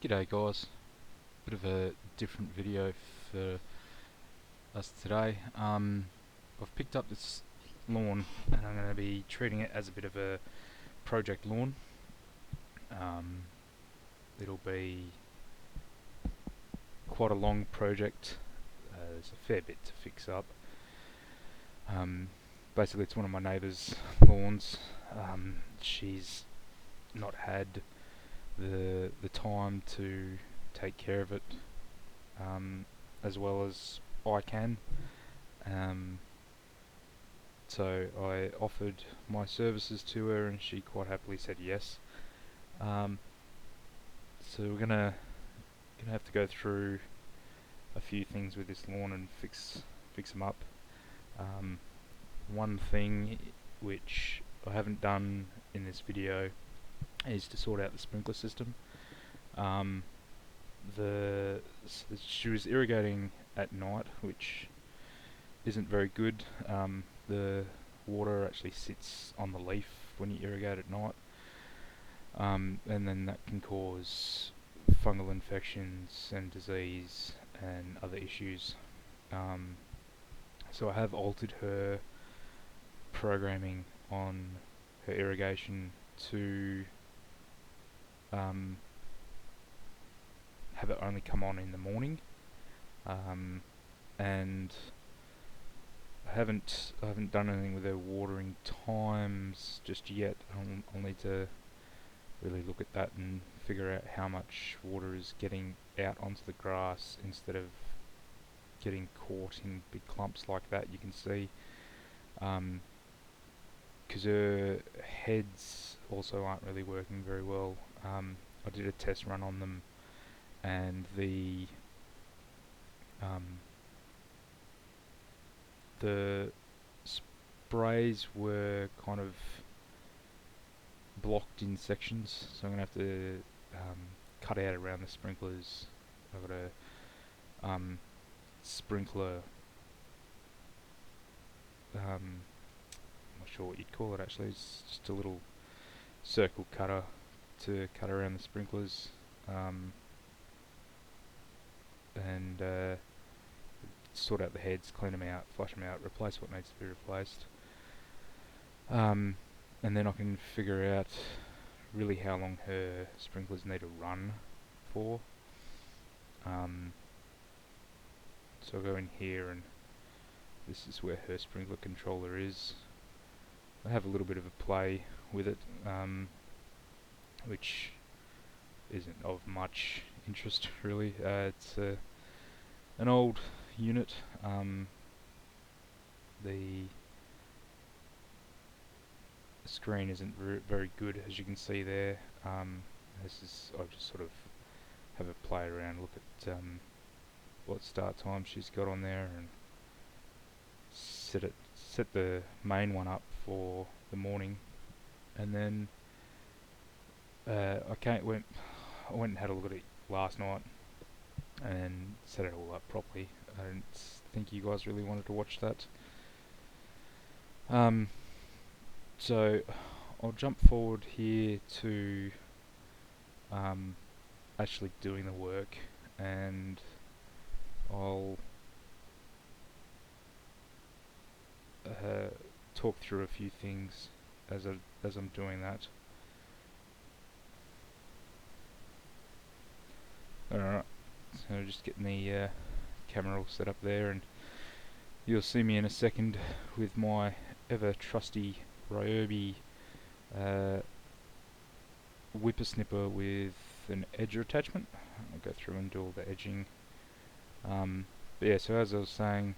G'day guys, bit of a different video for us today. I've picked up this lawn and I'm going to be treating it as a bit of a project lawn. It'll be quite a long project. There's a fair bit to fix up. Basically it's one of my neighbour's lawns. She's not had the time to take care of it as well as I can. So I offered my services to her and she quite happily said yes. So we're gonna have to go through a few things with this lawn and fix them up. One thing which I haven't done in this video is to sort out the sprinkler system. She was irrigating at night, which isn't very good. The water actually sits on the leaf when you irrigate at night, and then that can cause fungal infections and disease and other issues. So I have altered her programming on her irrigation to have it only come on in the morning, and I haven't done anything with her watering times just yet. I'll need to really look at that and figure out how much water is getting out onto the grass instead of getting caught in big clumps like that. You can see, because her heads also aren't really working very well. I did a test run on them, and the sprays were kind of blocked in sections, so I'm going to have to cut out around the sprinklers. I've got a sprinkler, I'm not sure what you'd call it actually, it's just a little circle cutter to cut around the sprinklers, and sort out the heads, clean them out, flush them out, replace what needs to be replaced. And then I can figure out really how long her sprinklers need to run for. So I'll go in here, and this is where her sprinkler controller is. I have a little bit of a play with it, which isn't of much interest really. It's an old unit. The screen isn't very good, as you can see there. This is, I just sort of have a play around, look at what start time she's got on there, and set the main one up for the morning, and then I went and had a look at it last night and set it all up properly. I don't think you guys really wanted to watch that. So I'll jump forward here to actually doing the work, and I'll talk through a few things as I'm doing that. Alright, so just getting the camera all set up there, and you'll see me in a second with my ever trusty Ryobi whippersnipper with an edger attachment. I'll go through and do all the edging. But yeah, so as I was saying,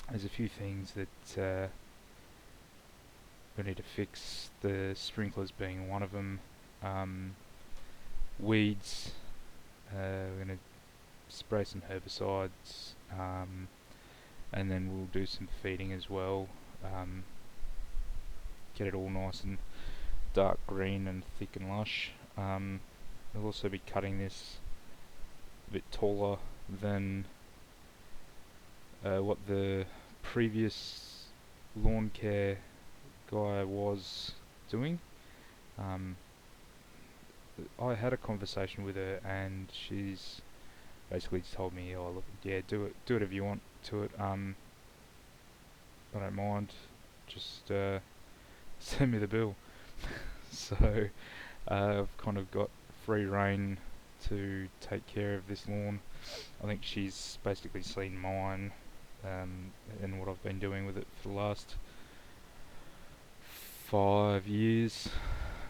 there's a few things that we need to fix, the sprinklers being one of them. Weeds, we're going to spray some herbicides, and then we'll do some feeding as well. Get it all nice and dark green and thick and lush. We'll also be cutting this a bit taller than what the previous lawn care guy was doing. I had a conversation with her, and she's basically just told me, "Oh, look, yeah, do whatever you want to it. I don't mind. Just send me the bill." So I've kind of got free reign to take care of this lawn. I think she's basically seen mine, and what I've been doing with it for the last 5 years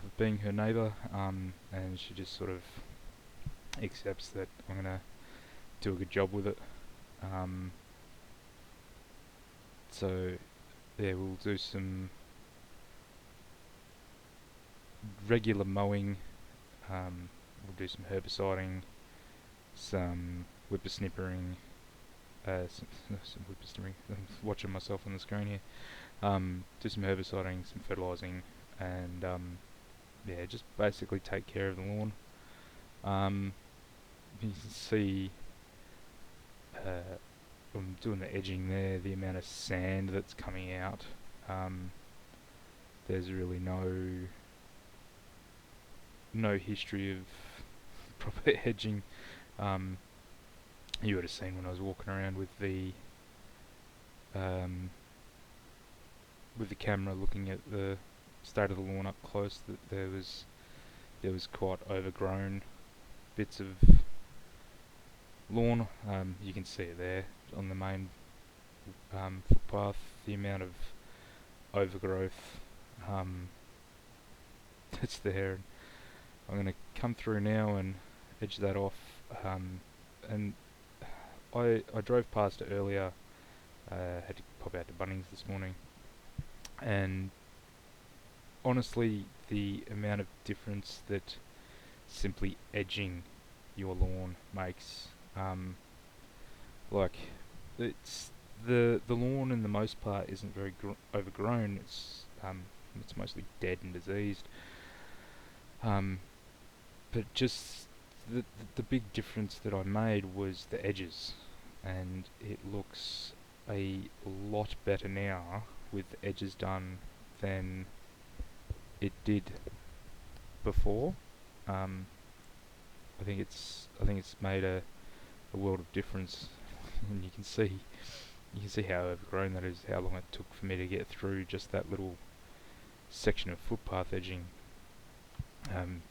of being her neighbour, and she just sort of accepts that I'm gonna do a good job with it. Um, so yeah, we'll do some regular mowing. We'll do some herbiciding, some whippersnippering, some whippersnippering. I'm watching myself on the screen here. Do some herbiciding, some fertilising, and yeah, just basically take care of the lawn. Um, you can see I'm doing the edging there, the amount of sand that's coming out. Um, there's really no history of proper edging. Um, you would have seen when I was walking around um, with the camera looking at the state of the lawn up close, that there was quite overgrown bits of lawn. You can see it there on the main footpath, the amount of overgrowth that's there. I'm going to come through now and edge that off. And I drove past it earlier. Had to pop out to Bunnings this morning, and honestly, the amount of difference that simply edging your lawn makes, like it's the lawn in the most part isn't very overgrown. It's mostly dead and diseased. But just the big difference that I made was the edges, and it looks a lot better now with the edges done than it did before. Um, I think it's made a world of difference, and you can see how overgrown that is. How long it took for me to get through just that little section of footpath edging,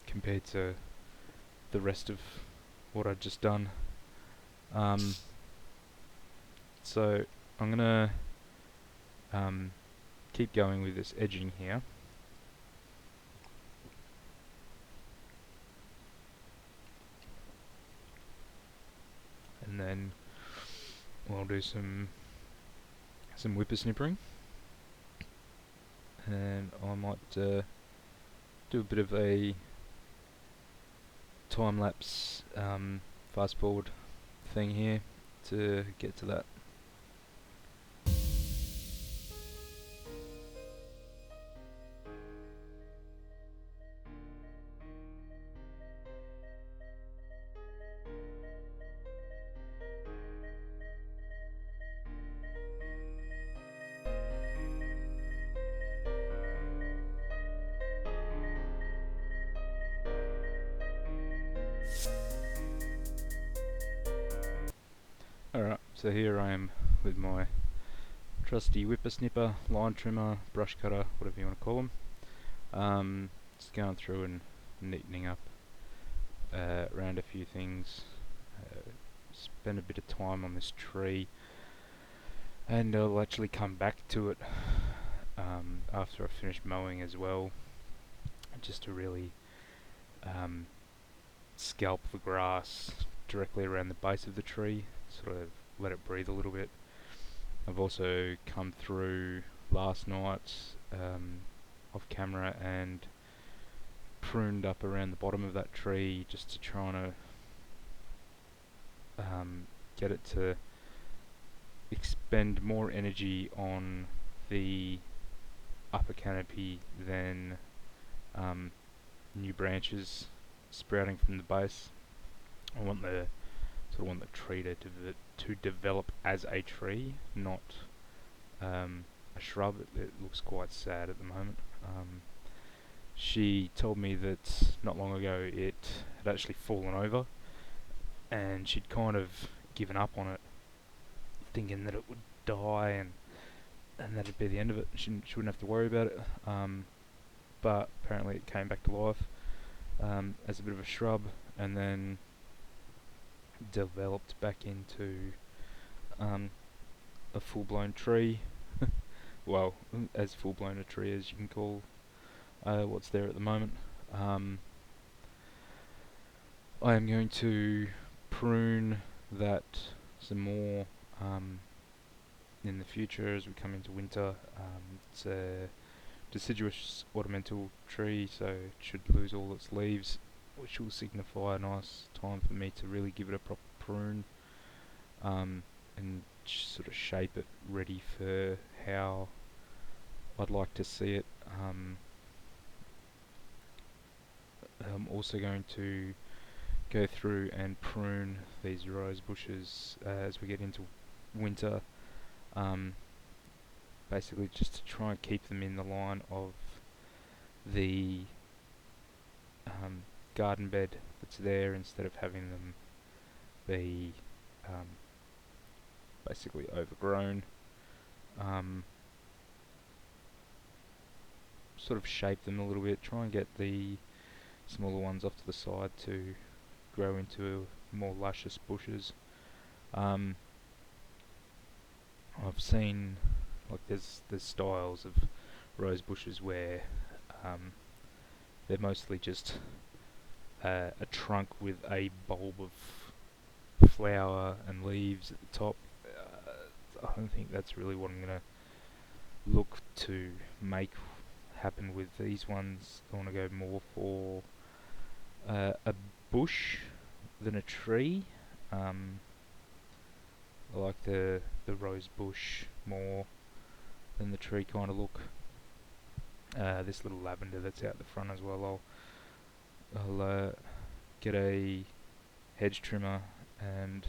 compared to the rest of what I'd just done. Um, so I'm gonna keep going with this edging here. And then we'll do some whippersnippering, and I might do a bit of a time lapse fast forward thing here to get to that. Alright, so here I am with my trusty whippersnipper, line trimmer, brush cutter, whatever you want to call them. Just going through and neatening up around a few things. Spend a bit of time on this tree, and I'll actually come back to it after I finish mowing as well, just to really scalp the grass directly around the base of the tree, sort of let it breathe a little bit. I've also come through last night off camera and pruned up around the bottom of that tree, just to try and get it to expend more energy on the upper canopy than new branches sprouting from the base. I want the tree to develop as a tree, not a shrub. It looks quite sad at the moment. she told me that not long ago it had actually fallen over, and she'd kind of given up on it, thinking that it would die and that'd be the end of it. She wouldn't have to worry about it. But apparently it came back to life as a bit of a shrub, and then developed back into um, a full-blown tree. Well, as full-blown a tree as you can call what's there at the moment. Um, I am going to prune that some more in the future as we come into winter. It's a deciduous ornamental tree, so it should lose all its leaves, which will signify a nice time for me to really give it a proper prune and sort of shape it ready for how I'd like to see it. I'm also going to go through and prune these rose bushes as we get into winter, um, basically just to try and keep them in the line of the um, garden bed that's there, instead of having them be um, basically overgrown. Um, Sort of shape them a little bit, try and get the smaller ones off to the side to grow into more luscious bushes. Um, I've seen, like, there's styles of rose bushes where um, they're mostly just a trunk with a bulb of flower and leaves at the top. I don't think that's really what I'm gonna look to make happen with these ones. I want to go more for a bush than a tree. Um, I like the rose bush more than the tree kind of look. This little lavender that's out the front as well, I'll get a hedge trimmer and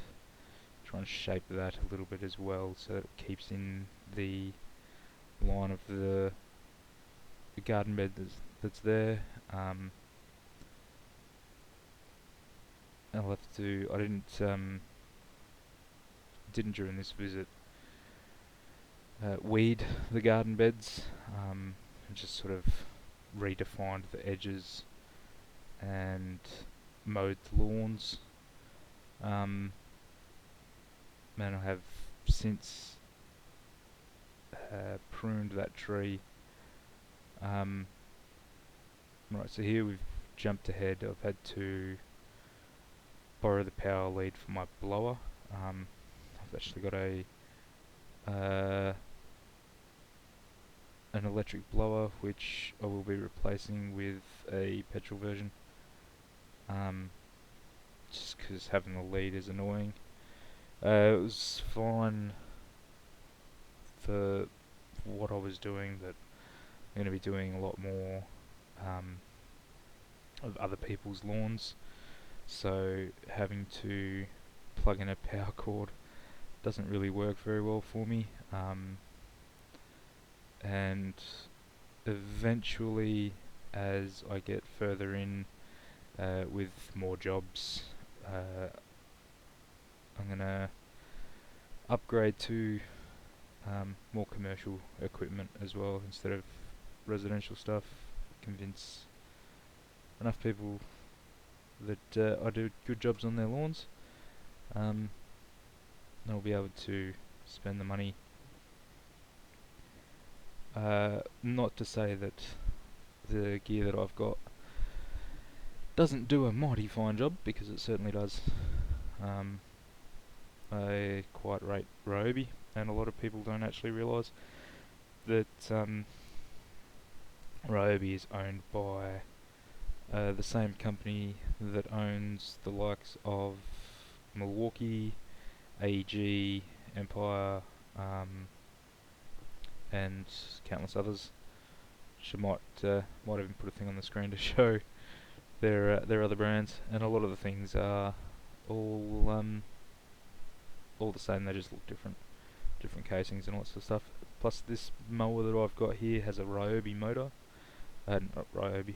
try and shape that a little bit as well, so that it keeps in the line of the garden bed that's there. I'll have to. I didn't during this visit weed the garden beds. Just sort of redefined the edges and mowed the lawns. And I have since pruned that tree. Right, so here we've jumped ahead. I've had to borrow the power lead for my blower. I've actually got an electric blower, which I will be replacing with a petrol version. Just because having the lead is annoying. It was fine for what I was doing, but I'm going to be doing a lot more of other people's lawns, so having to plug in a power cord doesn't really work very well for me. And eventually, as I get further in with more jobs, I'm gonna upgrade to more commercial equipment as well instead of residential stuff. Convince enough people that I do good jobs on their lawns. I'll be able to spend the money. Not to say that the gear that I've got doesn't do a mighty fine job, because it certainly does. I quite rate Ryobi, and a lot of people don't actually realise that Ryobi is owned by the same company that owns the likes of Milwaukee, AEG, Empire, and countless others. Which I might even put a thing on the screen to show their other brands, and a lot of the things are all the same. They just look different casings and all that sort of stuff. Plus, this mower that I've got here has a Ryobi motor, not Ryobi.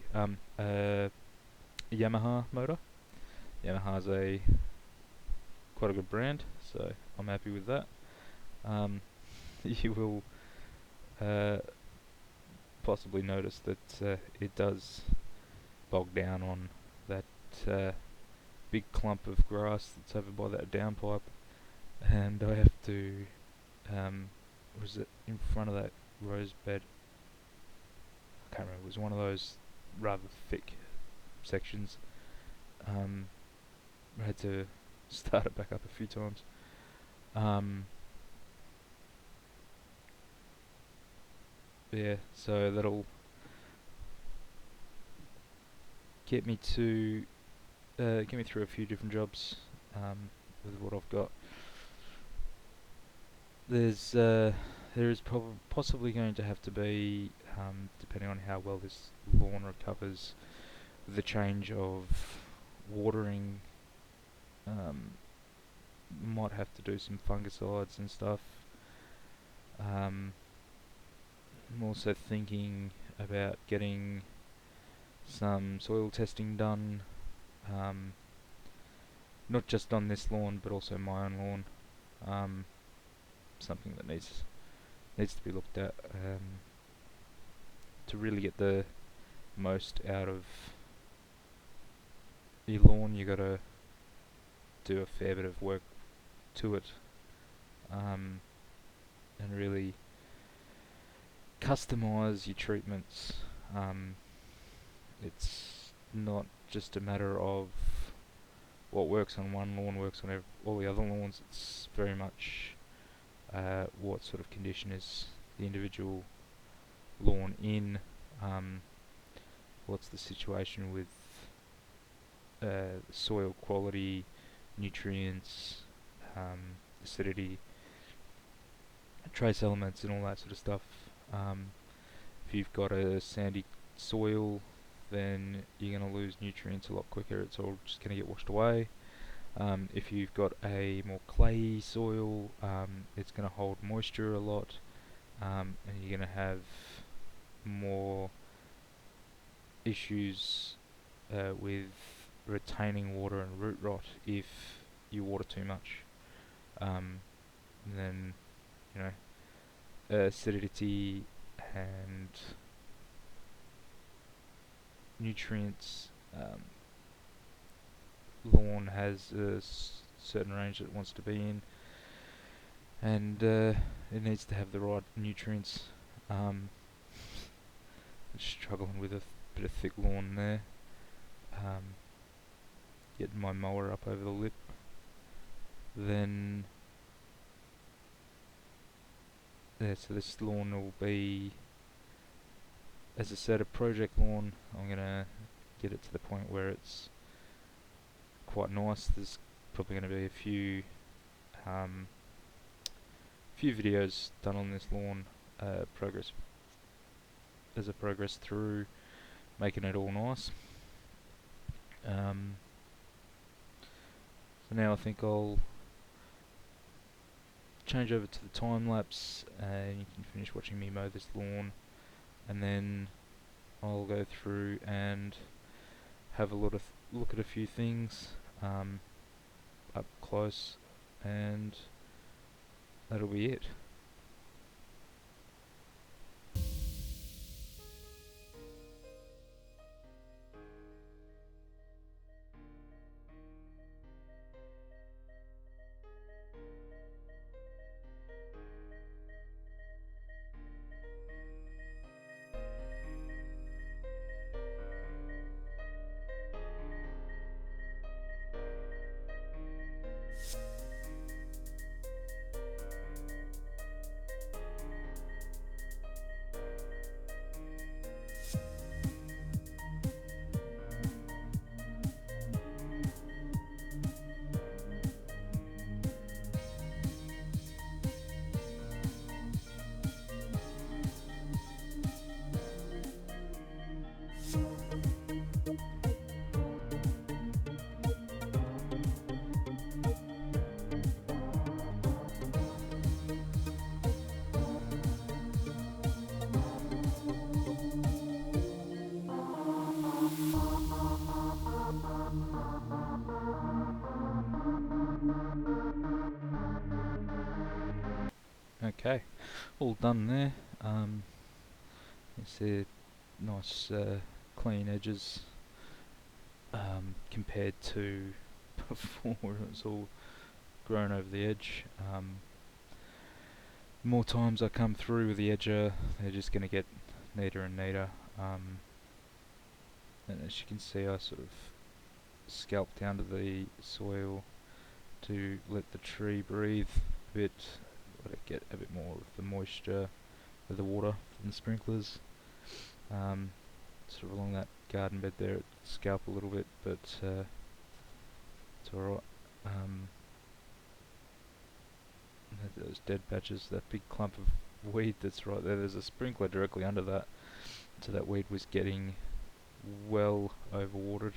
Yamaha motor. Yamaha's a quite a good brand, so I'm happy with that. Um, you will uh, possibly notice that it does bog down on that uh, big clump of grass that's over by that downpipe, and I have to, was it in front of that rose bed? I can't remember. It was one of those rather thick sections. I had to start it back up a few times. Um, yeah, so that'll get me to get me through a few different jobs with what I've got. There is possibly going to have to be, depending on how well this lawn recovers, the change of watering. Um, might have to do some fungicides and stuff. I'm also thinking about getting some soil testing done, um, not just on this lawn but also my own lawn. Um, something that needs to be looked at to really get the most out of your lawn. You gotta do a fair bit of work to it, and really customize your treatments. It's not just a matter of what works on one lawn works on all the other lawns. It's very much what sort of condition is the individual lawn in. What's the situation with soil quality, nutrients, acidity, trace elements, and all that sort of stuff. If you've got a sandy soil, then you're going to lose nutrients a lot quicker. It's all just going to get washed away. If you've got a more clayey soil, it's going to hold moisture a lot, and you're going to have more issues with retaining water and root rot if you water too much. Then, you know, acidity and nutrients. Lawn has a certain range that it wants to be in, and it needs to have the right nutrients. Struggling with a bit of thick lawn there. Getting my mower up over the lip. Then, yeah, so this lawn will be, as I said, a project lawn. I'm gonna get it to the point where it's quite nice. There's probably going to be a few videos done on this lawn, progress as I progress through making it all nice. So now I think I'll change over to the time lapse, and you can finish watching me mow this lawn, and then I'll go through and have a look at a few things up close, and that'll be it. Okay, all done there. It's a nice clean edges compared to before it was all grown over the edge. More times I come through with the edger, they're just going to get neater and neater. And as you can see, I sort of scalp down to the soil to let the tree breathe a bit, let it get a bit more of the moisture of the water from the sprinklers. Sort of along that garden bed there, it scalp a little bit, but it's alright. Those dead patches, that big clump of weed that's right there, there's a sprinkler directly under that, so that weed was getting well overwatered.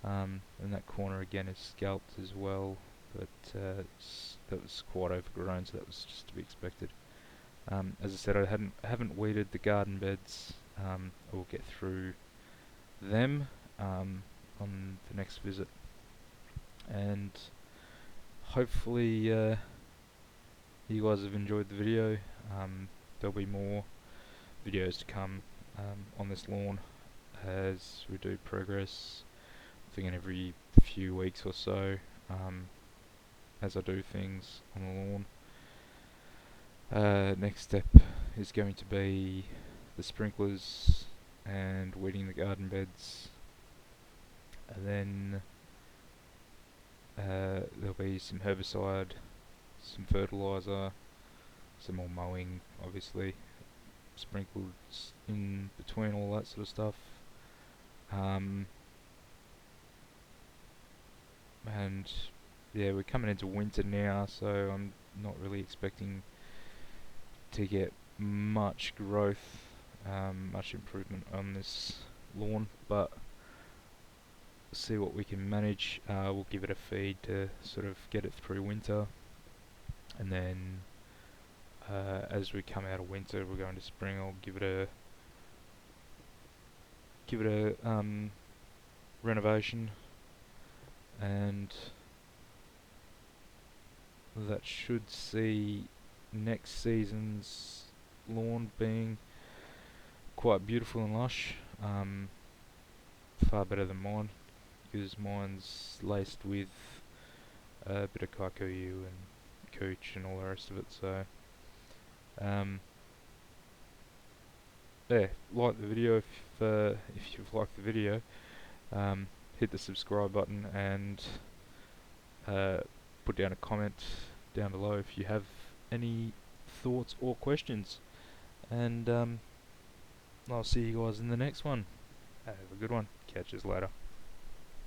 And that corner again is scalped as well, but that was quite overgrown, so that was just to be expected. As I said, I haven't weeded the garden beds. I will get through them on the next visit, and hopefully you guys have enjoyed the video. There'll be more videos to come on this lawn as we do progress. I think in every few weeks or so, as I do things on the lawn. Next step is going to be the sprinklers and weeding the garden beds, and then there'll be some herbicide, some fertiliser, some more mowing, obviously, sprinkled in between all that sort of stuff. And yeah, we're coming into winter now, so I'm not really expecting to get much growth, much improvement on this lawn, but see what we can manage. We'll give it a feed to sort of get it through winter, and then as we come out of winter, we're going to spring. I'll give it a renovation, and that should see next season's lawn being quite beautiful and lush. Far better than mine, because mine's laced with a bit of kikuyu and cooch and all the rest of it. So yeah, like the video if you've liked the video. Hit the subscribe button, and put down a comment down below if you have any thoughts or questions. And I'll see you guys in the next one. Have a good one. Catch us later.